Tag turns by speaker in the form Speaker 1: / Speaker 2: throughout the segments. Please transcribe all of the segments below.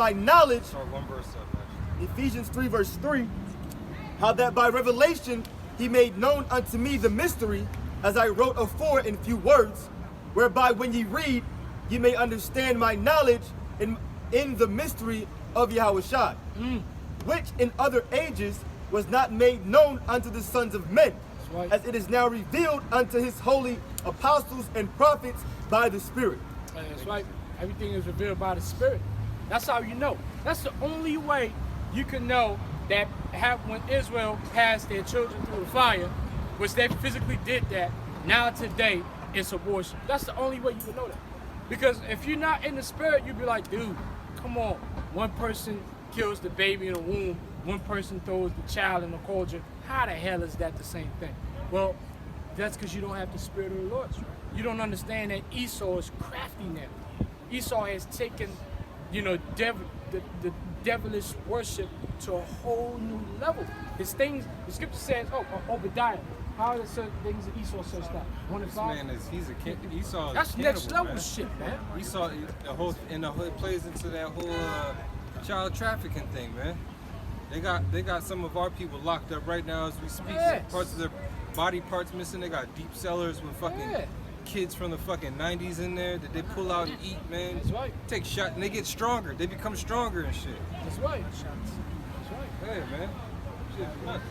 Speaker 1: by knowledge,
Speaker 2: Start one verse up, actually.
Speaker 1: Ephesians 3 verse 3, how that by revelation he made known unto me the mystery, as I wrote afore in few words, whereby when ye read, ye may understand my knowledge in the mystery of Yahushua, which in other ages was not made known unto the sons of men,
Speaker 3: right.
Speaker 1: as it is now revealed unto his holy apostles and prophets by the Spirit.
Speaker 3: That's right. Everything is revealed by the Spirit. That's how you know. That's the only way you can know that when Israel passed their children through the fire, which they physically did that, now today it's abortion. That's the only way you can know that. Because if you're not in the Spirit, you'd be like, dude, come on. One person kills the baby in the womb, one person throws the child in the cauldron. How the hell is that the same thing? Well, that's because you don't have the Spirit of the Lord. You don't understand that Esau is crafty now. Esau has taken, the devilish worship to a whole new level. His things, the scripture says, Obadiah, how are the certain things that Esau searched out?
Speaker 2: This man he's a kid. Esau.
Speaker 3: That's
Speaker 2: cannibal,
Speaker 3: next level
Speaker 2: man.
Speaker 3: shit, man.
Speaker 2: Esau, it plays into that whole child trafficking thing, man. They got some of our people locked up right now as we speak.
Speaker 3: Yes.
Speaker 2: Parts of their body parts missing. They got deep cellars with fucking kids from the fucking 90s in there that they pull out and eat, man.
Speaker 3: That's right.
Speaker 2: Take shots and they get stronger. They become stronger and shit.
Speaker 3: That's right. That's right.
Speaker 2: Hey, man. Shit, nuts.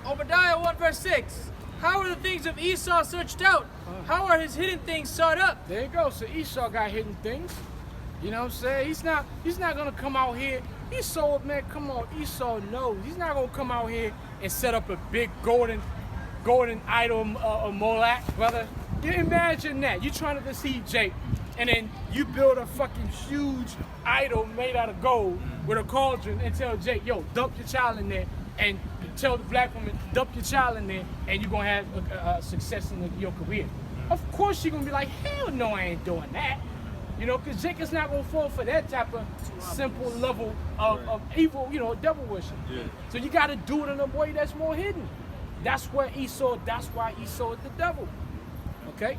Speaker 4: Obadiah 1 verse 6. How are the things of Esau searched out? How are his hidden things sought up?
Speaker 3: There you go. So Esau got hidden things. You know what I'm saying? He's not gonna come out here. Esau, man, come on. Esau knows. He's not gonna come out here and set up a big golden idol Moloch, brother. You imagine that. You trying to deceive Jake, and then you build a fucking huge idol made out of gold with a cauldron and tell Jake, yo, dump your child in there, and tell the black woman, dump your child in there, and you're gonna have a success in your career. Of course you're gonna be like, hell no, I ain't doing that. Because Jake is not gonna fall for that type of simple level of evil, devil worship.
Speaker 2: Yeah.
Speaker 3: So you gotta do it in a way that's more hidden. That's why Esau is the devil. Okay?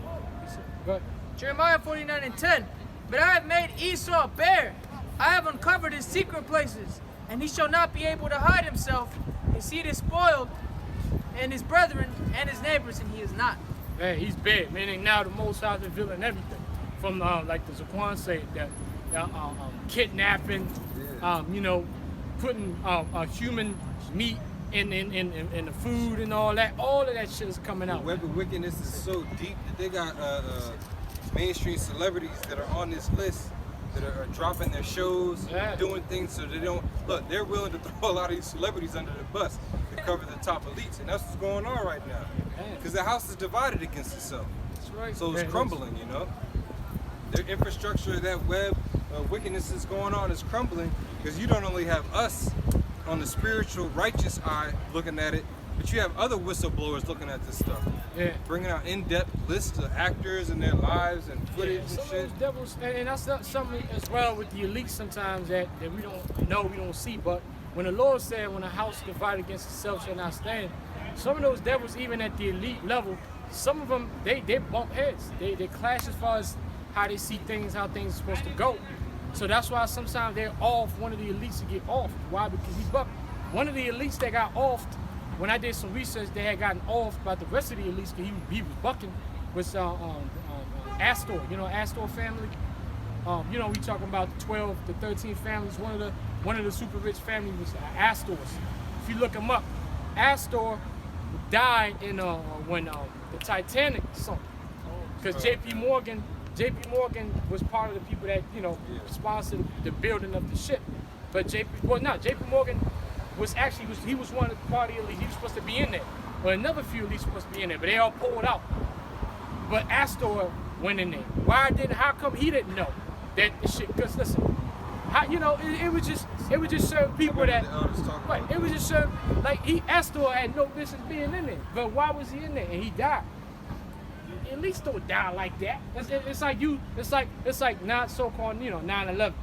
Speaker 3: Go ahead.
Speaker 4: Jeremiah 49:10. But I have made Esau bare. I have uncovered his secret places, and he shall not be able to hide himself. His seed is spoiled, and his brethren and his neighbors, and he is not.
Speaker 3: Hey, he's bad, meaning now the Most High is revealing everything. From like the Zaquan said, that kidnapping, putting human meat in the food and all of that shit is coming out.
Speaker 2: The web of wickedness is so deep that they got mainstream celebrities that are on this list that are dropping their shows, doing things so they don't look. They're willing to throw a lot of these celebrities under the bus to cover the top elites, and that's what's going on right now. Because the house is divided against itself.
Speaker 3: That's right.
Speaker 2: So it's crumbling, Their infrastructure, that web of wickedness is going on, is crumbling because you don't only have us on the spiritual, righteous eye looking at it, but you have other whistleblowers looking at this stuff.
Speaker 3: Yeah.
Speaker 2: Bringing out in-depth lists of actors and their lives and footage and
Speaker 3: some
Speaker 2: shit.
Speaker 3: of those devils, and that's something as well with the elites sometimes that we don't know, we don't see. But when the Lord said, when a house divided against itself shall not stand, some of those devils, even at the elite level, some of them, they bump heads. They clash as far as how they see things, how things are supposed to go. So that's why sometimes they're off, one of the elites to get off. Why? Because he bucked. One of the elites that got offed, when I did some research, they had gotten off by the rest of the elites because he was bucking, was Astor, Astor family. We talking about the 12, the 13 families. One of the super rich families was Astors. If you look them up, Astor died in when the Titanic sunk. Because J.P. Morgan was part of the people that sponsored the building of the ship. But J.P. Morgan was one of the party elites. He was supposed to be in there. But another few elites were supposed to be in there, but they all pulled out. But Astor went in there. How come he didn't know that the shit? Because listen, it was just certain people that, right? It was just certain, Astor had no business being in there. But why was he in there? And he died. At least don't die like that. It's like not so-called 9/11,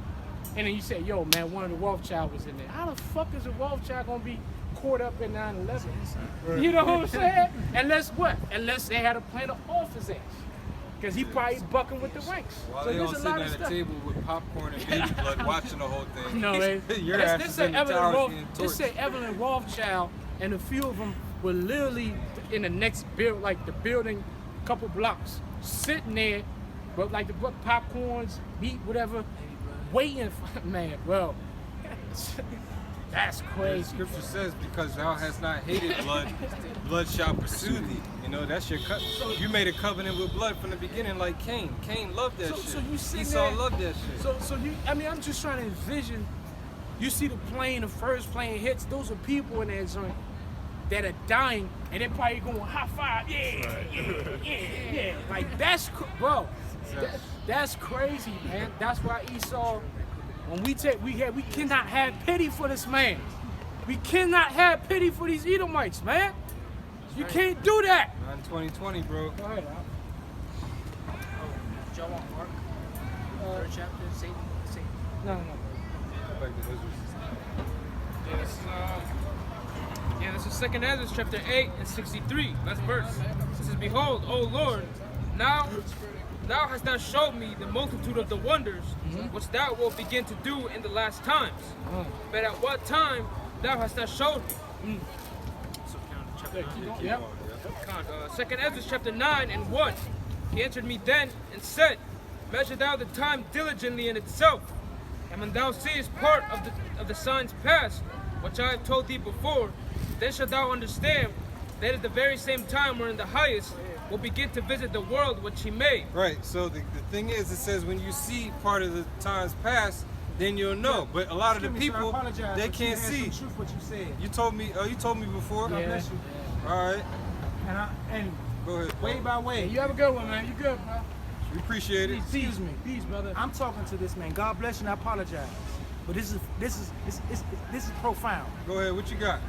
Speaker 3: and then you say, yo man, one of the Rothschild was in there. How the fuck is a Rothschild gonna be caught up in 9/11? You know what I'm saying? Unless they had a plan to off his ass. Because he probably bucking with the ranks.
Speaker 2: While
Speaker 3: So
Speaker 2: they all
Speaker 3: there's a
Speaker 2: sitting
Speaker 3: lot of
Speaker 2: at a
Speaker 3: stuff.
Speaker 2: table with popcorn and baby blood watching the whole thing.
Speaker 3: No,
Speaker 2: Your ass
Speaker 3: this
Speaker 2: is
Speaker 3: say
Speaker 2: in the
Speaker 3: Evelyn
Speaker 2: towers being
Speaker 3: This say
Speaker 2: torched.
Speaker 3: Evelyn Rothschild, and a few of them were literally in the next build, like the building, couple blocks, sitting there, but like the popcorns, meat, whatever, waiting for man, bro. That's
Speaker 2: The
Speaker 3: crazy.
Speaker 2: scripture says, because thou hast not hated blood, blood shall pursue thee. You know, that's your you made a covenant with blood from the beginning like Cain. Cain loved that shit.
Speaker 3: So you sitting
Speaker 2: Esau
Speaker 3: there,
Speaker 2: loved that shit.
Speaker 3: So you, I mean, I'm just trying to envision. You see the plane, the first plane hits. Those are people in that joint that are dying, and they're probably going high five. Yeah. Like bro. That's crazy, man. That's why Esau. When we cannot have pity for this man. We cannot have pity for these Edomites, man. You can't do that.
Speaker 2: Not in 2020, bro.
Speaker 3: Go ahead, Al.
Speaker 4: Joe on Mark, 3rd chapter, Satan.
Speaker 3: No.
Speaker 2: Go back to Israel.
Speaker 5: This is 2nd Ezra chapter 8 and 63. Last verse. It says, Behold, O Lord, now thou hast thou showed me the multitude of the wonders which thou wilt begin to do in the last times. But at what time thou hast thou showed me? So
Speaker 3: Yep.
Speaker 5: 2nd Ezra chapter 9 and 1. He answered me then and said, Measure thou the time diligently in itself, and when thou seest part of the signs past, which I have told thee before, then shalt thou understand that at the very same time wherein the highest will begin to visit the world which he made.
Speaker 2: Right, so the thing is, it says when you see part of the times past, then you'll know. But a lot of the people, they can't see.
Speaker 6: Truth what you said.
Speaker 2: You told me before?
Speaker 6: God bless you.
Speaker 2: All right,
Speaker 6: And
Speaker 2: go ahead.
Speaker 6: way by way,
Speaker 3: You have a good one, man. You good, bro?
Speaker 2: We appreciate it.
Speaker 6: excuse me.
Speaker 3: Peace, brother.
Speaker 6: I'm talking to this man. God bless you, and I apologize. But this is profound.
Speaker 2: Go ahead, what you got?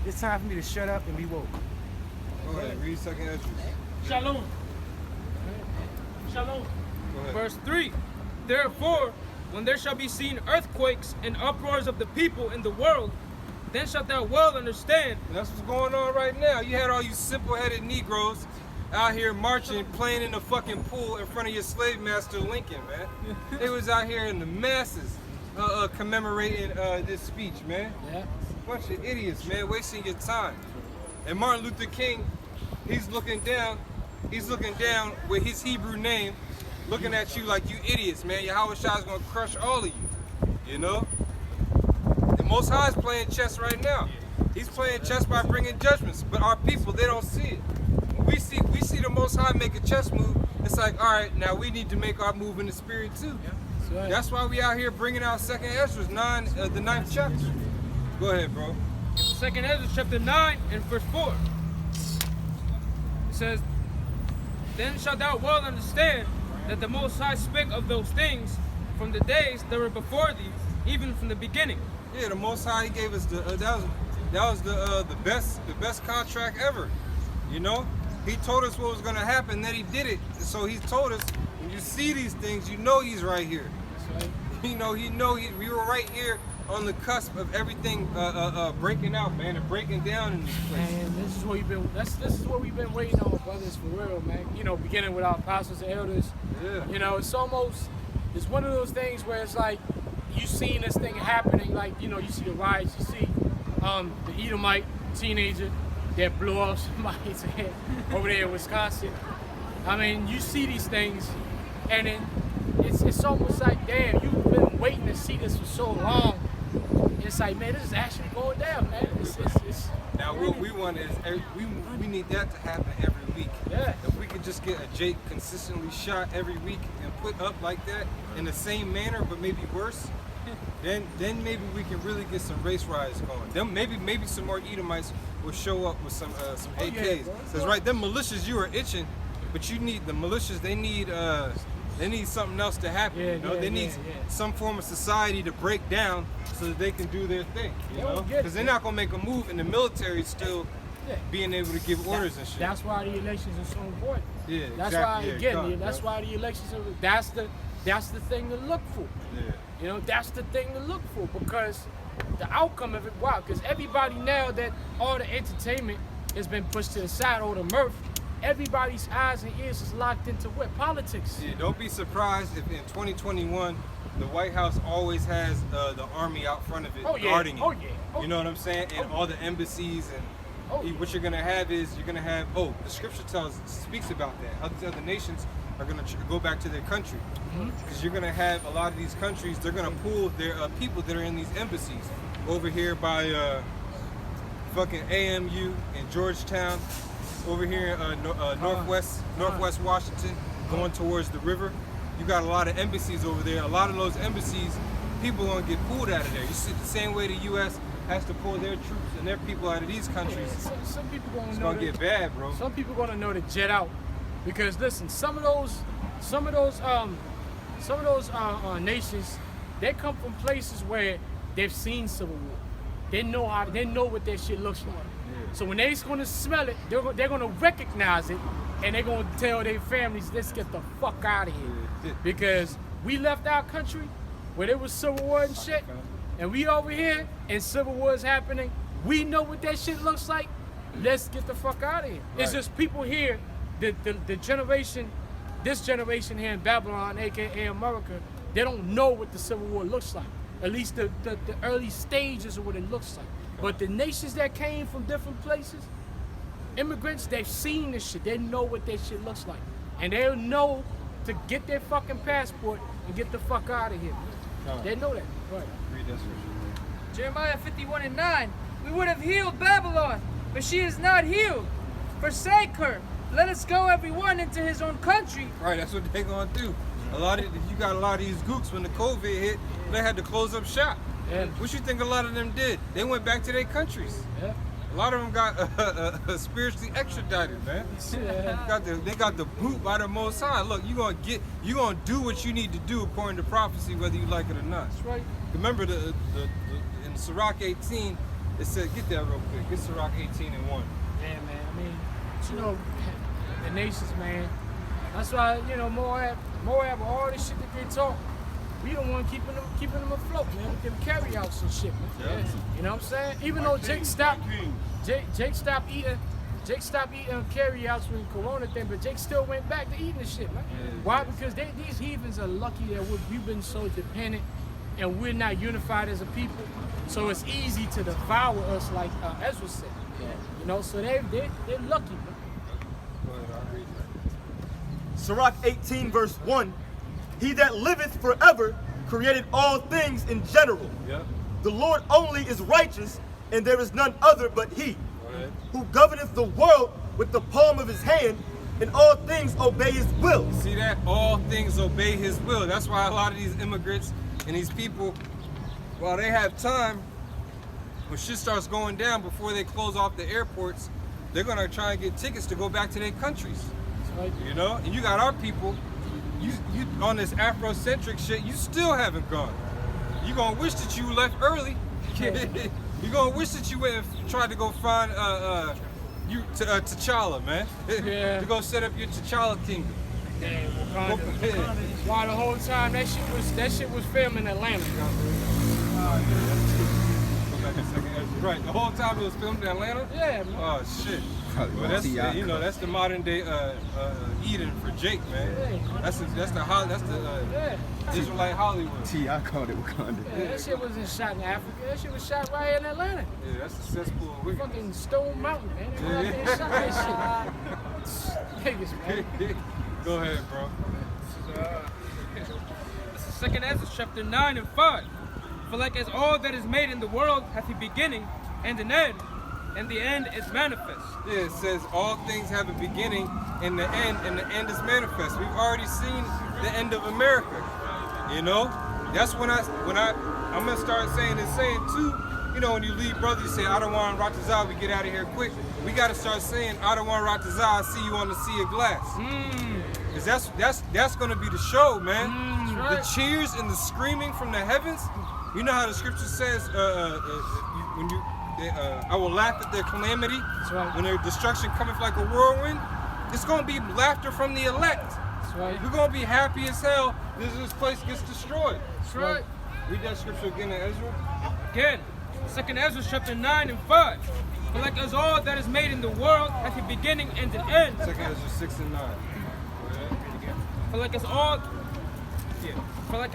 Speaker 6: It's time for me to shut up and be woke.
Speaker 2: Go ahead, read 2nd Ezra.
Speaker 5: Shalom. Shalom.
Speaker 2: Go ahead.
Speaker 5: Verse 3. Therefore, when there shall be seen earthquakes and uproars of the people in the world, then shalt thou well understand.
Speaker 2: And that's what's going on right now. You had all you simple-headed Negroes out here marching, playing in the fucking pool in front of your slave master Lincoln, man. They was out here in the masses commemorating this speech, man.
Speaker 3: Yeah.
Speaker 2: Bunch of idiots, man, wasting your time. And Martin Luther King, he's looking down with his Hebrew name, looking at you like you idiots, man. Yahweh Shah's gonna crush all of you, you know? The Most High's playing chess right now. He's playing chess by bringing judgments, but our people, they don't see it. When we see the Most High make a chess move, it's like, all right, now we need to make our move in the spirit too.
Speaker 3: Right.
Speaker 2: That's why we out here bringing out 2nd Ezra 9, the 9th chapter. Go ahead, bro.
Speaker 5: 2nd Ezra chapter 9 and verse 4. It says, Then shalt thou well understand that the Most High spake of those things from the days that were before thee, even from the beginning.
Speaker 2: Yeah, the Most High, he gave us the that was the best contract ever. You know, he told us what was gonna happen, then he did it. So he told us, when you see these things, you know he's right here.
Speaker 3: That's right.
Speaker 2: We were right here on the cusp of everything breaking out, man, and breaking down in this place.
Speaker 3: And this is what we've been waiting on, brothers, for real, man. You know, beginning with our apostles and elders.
Speaker 2: Yeah.
Speaker 3: You know, it's one of those things where it's like you seen this thing happening, like, you know, you see the riots, you see the Edomite teenager that blew off somebody's head over there in Wisconsin. I mean, you see these things, and then it's almost like, damn, you've been waiting to see this for so long. It's like, man, this is actually going down, man. It's
Speaker 2: Now what we want is we need that to happen every week.
Speaker 3: Yeah.
Speaker 2: If we could just get a Jake consistently shot every week and put up like that in the same manner but maybe worse, then maybe we can really get some race riots going. Then maybe some more Edomites will show up with some AKs. Because right, them militias, you are itching, but you need the militias. They need something else to happen.
Speaker 3: Yeah,
Speaker 2: you know,
Speaker 3: yeah,
Speaker 2: they need
Speaker 3: yeah.
Speaker 2: some form of society to break down so that they can do their thing. You
Speaker 3: They
Speaker 2: know,
Speaker 3: don't get
Speaker 2: because they're
Speaker 3: it.
Speaker 2: not gonna make a move, and the military still
Speaker 3: Yeah.
Speaker 2: being able to give orders and shit.
Speaker 3: That's why the elections are so important.
Speaker 2: Yeah,
Speaker 3: That's
Speaker 2: exactly.
Speaker 3: why,
Speaker 2: Yeah,
Speaker 3: again,
Speaker 2: God,
Speaker 3: that's
Speaker 2: yeah.
Speaker 3: why the elections are, that's the thing to look for.
Speaker 2: Yeah.
Speaker 3: You know, that's the thing to look for, because the outcome of it, wow, because everybody now that all the entertainment has been pushed to the side, all the mirth, everybody's eyes and ears is locked into what? Politics.
Speaker 2: Yeah, don't be surprised if in 2021 the White House always has the army out front of it guarding it.
Speaker 3: Oh yeah. Oh,
Speaker 2: You know what I'm saying? And all the embassies and what you're gonna have is the scripture speaks about that. How these other nations are gonna go back to their country because you're gonna have a lot of these countries. They're gonna pull their people that are in these embassies over here by fucking AMU in Georgetown, over here in Northwest Washington, going towards the river. You got a lot of embassies over there. A lot of those embassies, people are gonna get pulled out of there. You see the same way the U.S. has to pull their troops and their people out of these countries.
Speaker 3: Some people gonna
Speaker 2: It's
Speaker 3: know
Speaker 2: gonna get bad, bro.
Speaker 3: Some people gonna know to jet out, because listen, some of those nations, they come from places where they've seen civil war. They know what that shit looks like.
Speaker 2: Yeah.
Speaker 3: So when they're gonna smell it, they're gonna recognize it, and they're gonna tell their families, let's get the fuck out of here, because we left our country where there was civil war and shit. And we over here, and civil war is happening. We know what that shit looks like. Let's get the fuck out of here.
Speaker 2: Right.
Speaker 3: It's just people here, the generation, this generation here in Babylon, aka America, they don't know what the Civil War looks like. At least the early stages of what it looks like. But the nations that came from different places, immigrants, they've seen this shit. They know what that shit looks like. And they'll know to get their fucking passport and get the fuck out of here. They know that. Right.
Speaker 2: Read that scripture.
Speaker 4: Jeremiah 51:9. We would have healed Babylon, but she is not healed. Forsake her. Let us go every one into his own country.
Speaker 2: Right, that's what they're gonna do. You got a lot of these gooks when the COVID hit, they had to close up shop.
Speaker 3: Yeah.
Speaker 2: What you think a lot of them did? They went back to their countries.
Speaker 3: Yeah.
Speaker 2: A lot of them got spiritually extradited, man.
Speaker 3: Yeah.
Speaker 2: They got the boot by the Most High. Look, you gonna do what you need to do according to prophecy, whether you like it or not.
Speaker 3: That's right.
Speaker 2: Remember in Sirach 18, it said, get that real quick. Get Sirach 18:1.
Speaker 3: Yeah, man. I mean, you know, the nations, man. That's why, you know, Moab, all this shit that they talk, we don't want keeping them afloat, man, with them carryouts and shit, man.
Speaker 2: Yeah.
Speaker 3: You know what I'm saying? Even though Jake stopped eating carryouts when Corona thing, but Jake still went back to eating the shit, man.
Speaker 2: Yeah.
Speaker 3: Why? Because these heathens are lucky that we've been so dependent and we're not unified as a people. So it's easy to devour us, like Ezra said. You know, so they're lucky, man.
Speaker 2: Go ahead, I'll read that.
Speaker 1: Sirach 18 verse 1, he that liveth forever created all things in general.
Speaker 2: Yep.
Speaker 1: The Lord only is righteous, and there is none other but he,
Speaker 2: Go ahead.
Speaker 1: who governeth the world with the palm of his hand, and all things obey his will.
Speaker 2: See that? All things obey his will. That's why a lot of these immigrants and these people, while they have time, when shit starts going down before they close off the airports, they're gonna try and get tickets to go back to their countries.
Speaker 3: Right.
Speaker 2: You know? And you got our people, you on this Afrocentric shit, you still haven't gone. You gonna wish that you left early. You gonna wish that you went and tried to go find T'Challa, man.
Speaker 3: Yeah.
Speaker 2: To go set up your T'Challa kingdom.
Speaker 3: Yeah, Wakanda. While the whole time that shit was filmed in Atlanta.
Speaker 2: Right, the whole time it was filmed in Atlanta?
Speaker 3: Yeah, man.
Speaker 2: Oh shit. Well, that's that's the modern day Eden for Jake, man.
Speaker 3: Yeah.
Speaker 2: That's the Israelite Hollywood.
Speaker 7: I called it Wakanda.
Speaker 3: Yeah, that shit wasn't shot in Africa. That shit was shot right in Atlanta.
Speaker 2: Yeah, that's the cesspool of wickedness.
Speaker 3: Fucking Stone Mountain, man. They went out there and shot that shit. Niggas, man.
Speaker 2: Go ahead, bro.
Speaker 5: This is 2 Ezra chapter 9 and 5. For like as all that is made in the world hath a beginning and an end, and the end is manifest.
Speaker 2: Yeah, it says all things have a beginning and the end is manifest. We've already seen the end of America. You know? That's when I'm gonna start saying too, you know, when you leave brothers, you say, Adawan Ratazah, we get out of here quick. We gotta start saying, Adawan Ratazah, I see you on the sea of glass. Cause that's gonna be the show, man.
Speaker 3: Right.
Speaker 2: The cheers and the screaming from the heavens. You know how the scripture says, I will laugh at their calamity.
Speaker 3: That's right.
Speaker 2: When their destruction cometh like a whirlwind. It's gonna be laughter from the elect.
Speaker 3: That's right.
Speaker 2: We're gonna be happy as hell. This place gets destroyed.
Speaker 3: That's right.
Speaker 2: Read that scripture again in Ezra.
Speaker 5: Again, 2 Ezra chapter 9 and 5. For like as all that is made in the world hath a beginning and an end.
Speaker 2: 2 Ezra 6 and 9. Go ahead. Read again.
Speaker 5: For like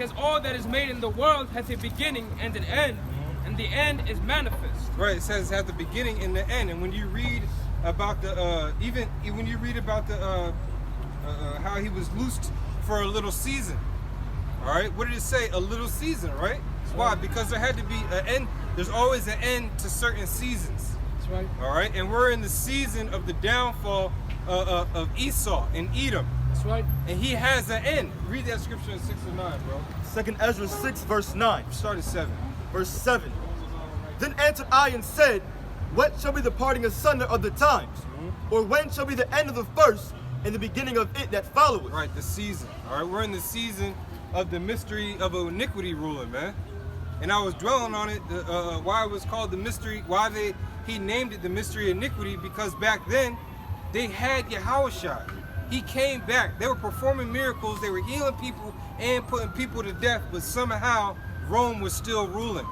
Speaker 5: as all that is made in the world hath a beginning and an end, and the end is manifest.
Speaker 2: Right, it says it has the beginning and the end. And when you read about the even when you read about the how he was loosed for a little season. All right, what did it say? A little season, right? Why? Because there had to be an end. There's always an end to certain seasons.
Speaker 3: That's right.
Speaker 2: All right, and we're in the season of the downfall of Esau and Edom.
Speaker 3: That's right.
Speaker 2: And he has an end. Read that scripture in 6 and 9, bro.
Speaker 1: 2 Ezra 6, verse 9.
Speaker 2: Start at 7.
Speaker 1: Verse 7. Then answered I and said, what shall be the parting asunder of the times? Or when shall be the end of the first and the beginning of it that followeth?
Speaker 2: Right, the season. All right, we're in the season of the mystery of iniquity ruling, man. And I was dwelling on it, why it was called the mystery, why he named it the mystery of iniquity, because back then they had Yahushua. He came back. They were performing miracles. They were healing people and putting people to death, but somehow Rome was still ruling.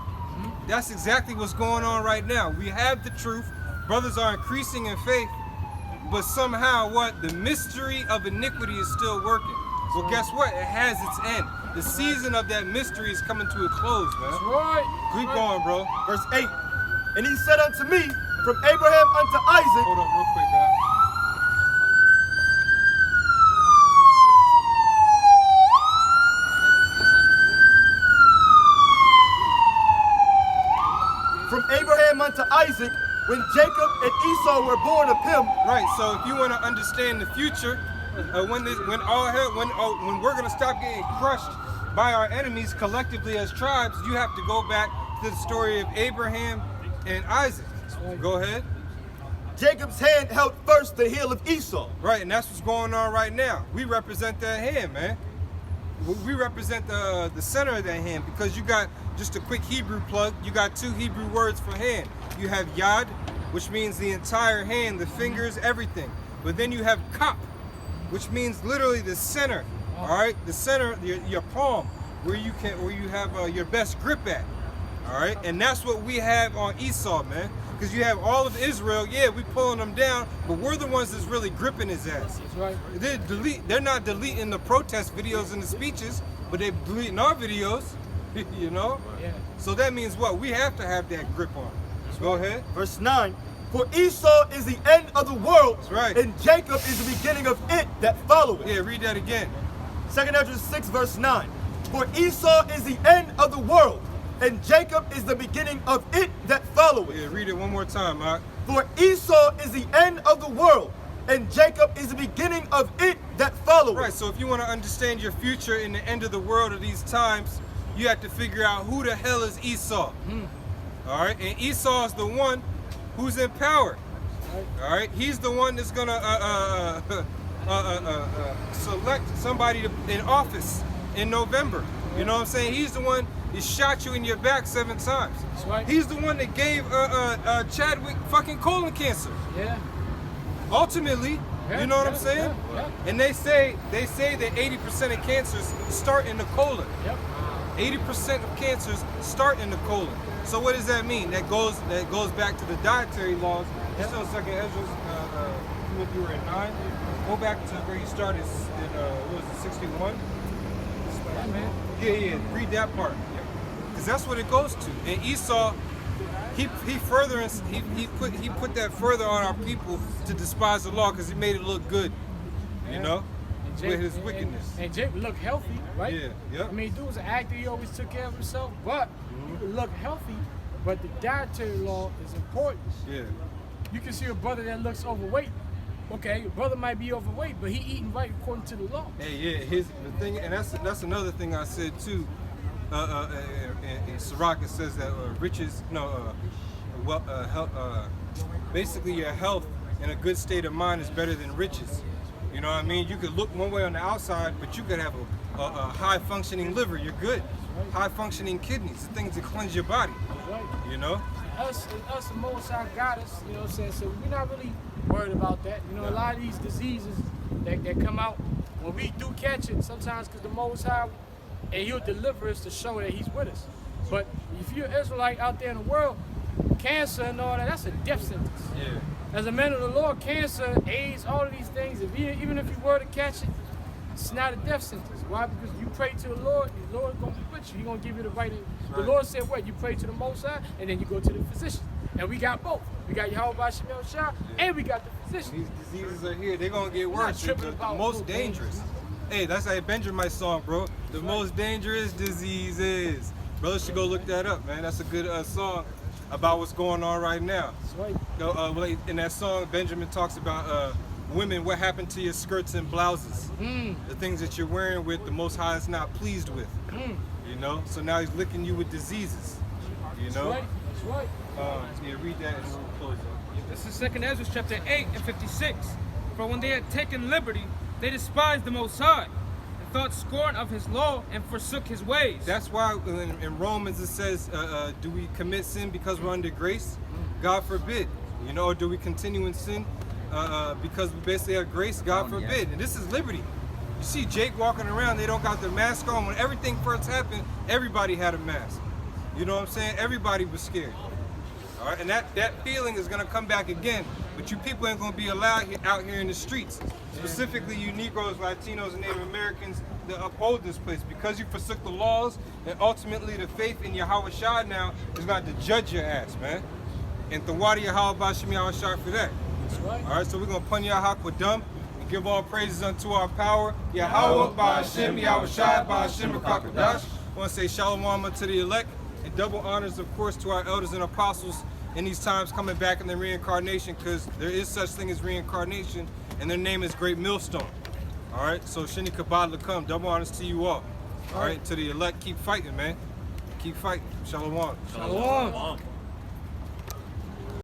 Speaker 2: That's exactly what's going on right now. We have the truth. Brothers are increasing in faith, but somehow what? The mystery of iniquity is still working. Well, guess what? It has its end. The season of that mystery is coming to a close, man.
Speaker 3: That's right.
Speaker 2: Keep going, bro.
Speaker 1: Verse 8. And he said unto me, from Abraham unto Isaac,
Speaker 2: Hold up real quick, guys.
Speaker 1: from Abraham unto Isaac, when Jacob and Esau were born of him.
Speaker 2: Right. So if you want to understand the future, when we're gonna stop getting crushed by our enemies collectively as tribes, you have to go back to the story of Abraham and Isaac. Go ahead.
Speaker 1: Jacob's hand held first the heel of Esau.
Speaker 2: Right, and that's what's going on right now. We represent that hand, man. We represent the center of that hand, because you got, just a quick Hebrew plug, you got two Hebrew words for hand. You have yad, which means the entire hand, the fingers, everything. But then you have kap, which means literally the center. All right, the center, your palm, where you have your best grip at. All right, and that's what we have on Esau, man. Because you have all of Israel, yeah, we pulling them down, but we're the ones that's really gripping his ass.
Speaker 3: That's right.
Speaker 2: They're not deleting the protest videos and the speeches, but they're deleting our videos, you know?
Speaker 3: Yeah.
Speaker 2: So that means what? We have to have that grip on. Go ahead.
Speaker 1: Verse 9. For Esau is the end of the world,
Speaker 2: That's right.
Speaker 1: and Jacob is the beginning of it that followeth.
Speaker 2: Yeah, read that again.
Speaker 1: 2 Ezra 6, verse 9. For Esau is the end of the world, and Jacob is the beginning of it that followeth.
Speaker 2: Yeah, read it one more time, Mark.
Speaker 1: For Esau is the end of the world, and Jacob is the beginning of it that followeth.
Speaker 2: Right, so if you want to understand your future in the end of the world of these times, you have to figure out who the hell is Esau. All right, and Esau is the one who's in power. All right, he's the one that's gonna select somebody in office in November. You know what I'm saying? He's the one that shot you in your back 7 times.
Speaker 3: That's right.
Speaker 2: He's the one that gave Chadwick fucking colon cancer.
Speaker 3: Yeah.
Speaker 2: Ultimately, you know what I'm saying?
Speaker 3: Yeah.
Speaker 2: And they say that 80% of cancers start in the colon.
Speaker 3: Yep.
Speaker 2: 80% of cancers start in the colon. So what does that mean? That goes back to the dietary laws. That's on 2 Ezra, you were at 9. Go back to where you started in what was it, 61?
Speaker 3: Yeah, man.
Speaker 2: Yeah, read that part. Because that's what it goes to. And Esau, he put that further on our people to despise the law, because he made it look good. You know? With his wickedness.
Speaker 3: And Jake looked healthy, right?
Speaker 2: Yeah, yep.
Speaker 3: I mean, dude was an actor, he always took care of himself, but he could look healthy, but the dietary law is important.
Speaker 2: Yeah.
Speaker 3: You can see a brother that looks overweight. Okay, your brother might be overweight, but he eating right according to the law.
Speaker 2: Hey, yeah, the thing, and that's another thing I said too. In Sirach it says that basically your health and a good state of mind is better than riches. You know what I mean? You could look one way on the outside, but you could have a high functioning liver. You're good. High functioning kidneys, the things that cleanse your body.
Speaker 3: Right.
Speaker 2: You know?
Speaker 3: Us, the Most High got us, you know what I'm saying? So we're not really worried about that. You know, a lot of these diseases that come out, when we do catch it, sometimes because the Most High, and he'll deliver us to show that he's with us. But if you're an Israelite out there in the world, cancer and all that, that's a death sentence.
Speaker 2: Yeah.
Speaker 3: As a man of the Lord, cancer, AIDS, all of these things, even if you were to catch it, it's not a death sentence. Why? Because you pray to the Lord is going to be with you. He's going to give you the right. The Lord said what? You pray to the Most High, and then you go to the physician. And we got both. We got Yahweh Shemel Shah, and we got the physician.
Speaker 2: These diseases are here. They're going to get worse.
Speaker 3: tripping
Speaker 2: The
Speaker 3: about
Speaker 2: most
Speaker 3: no
Speaker 2: dangerous. Hey, that's a Benjamin song, bro. The most dangerous diseases. Brothers should go look that up, man. That's a good song about what's going on right now.
Speaker 3: That's right.
Speaker 2: In that song, Benjamin talks about women, what happened to your skirts and blouses. The things that you're wearing with the Most High is not pleased with. You know? So now he's licking you with diseases. You know?
Speaker 3: That's right.
Speaker 2: Yeah, read that and we'll close up.
Speaker 5: This is 2 Ezra chapter 8 and 56. For when they had taken liberty, they despised the Most High, and thought scorn of his law, and forsook his ways.
Speaker 2: That's why in Romans it says, do we commit sin because we're under grace? God forbid. You know, or do we continue in sin because we basically have grace? God forbid. And this is liberty. You see Jake walking around, they don't got their mask on. When everything first happened, everybody had a mask. You know what I'm saying? Everybody was scared. All right, and that feeling is gonna come back again, but you people ain't gonna be allowed out here in the streets. Specifically you Negroes, Latinos, and Native Americans that uphold this place, because you forsook the laws, and ultimately the faith in Yahweh Shah now is going to judge your ass, man. And Thawadi Yahweh Bashim Yahweh Shah for that.
Speaker 3: That's right.
Speaker 2: All right, so we're going to pun Yahweh Kwadum and give all praises unto our power. Yahweh Bashim Yahweh Shah Bashim Kakadash. I want to say shalom unto the elect, and double honors, of course, to our elders and apostles in these times coming back in the reincarnation, because there is such thing as reincarnation, and their name is Great Millstone. All right, so Shini Kabad Lakam, double honors to you all. All right, to the elect, keep fighting, man. Keep fighting. Shalom.
Speaker 3: Shalom.